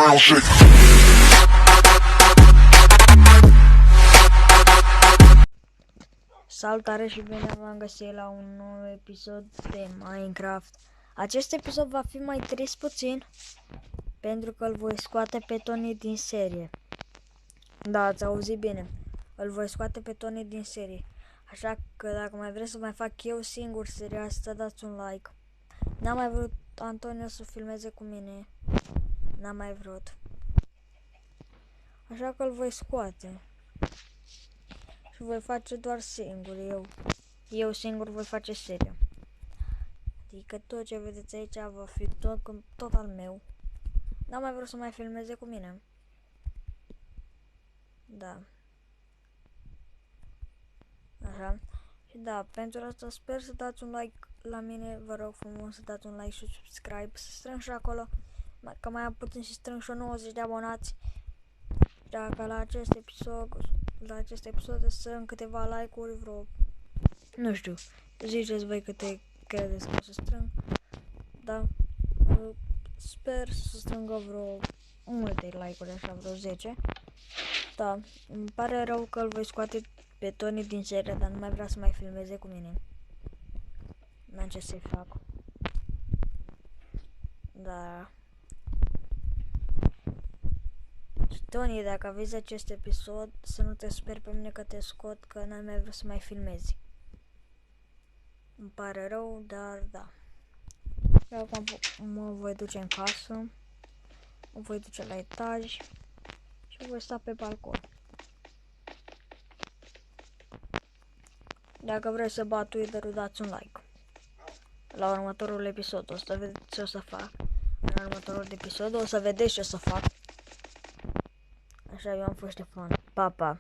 ground shake. Salutare și bine v-am găsit la un nou episod de Minecraft. Acest episod va fi mai trist puțin, pentru că îl voi scoate pe Tony din serie. Da, ați auzit bine. Îl voi scoate pe Tony din serie. Așa că dacă mai vreți să mai fac eu singur seria asta, dați un like. N-am mai vrut Antonio să filmeze cu mine. N-am mai vrut. Așa că îl voi scoate. Și voi face doar singur, eu singur voi face seria. Adică tot ce vedeți aici va fi tot al meu. N-am mai vrut să mai filmeze cu mine. Da. Așa. Și da, pentru asta sper să dați un like la mine, vă rog frumos să dați un like și subscribe, să strâng și acolo, că mai putem să strâng și 90 de abonați. Dacă la acest episod să strâng câteva like-uri, vreo, nu știu, ziceți voi câte credeți că o să strâng, da, sper să strângă vreo multe like-uri, așa, vreo 10, da, îmi pare rău că îl voi scoate pe Tony din serie, dar nu mai vrea să mai filmeze cu mine, n-am ce să-i fac, da. Tony, dacă vezi acest episod, să nu te speri pe mine că te scot, că n-am mai vrut să mai filmezi. Îmi pare rău, dar da. Eu acum mă voi duce în casă, mă voi duce la etaj și voi sta pe balcon. Dacă vreți să bat Twitter-ul, dați un like. La următorul episod o să vedeți ce o să fac. În următorul episod o să vedeți ce o să fac. Așa, eu am fost Ștefan. Pa, pa!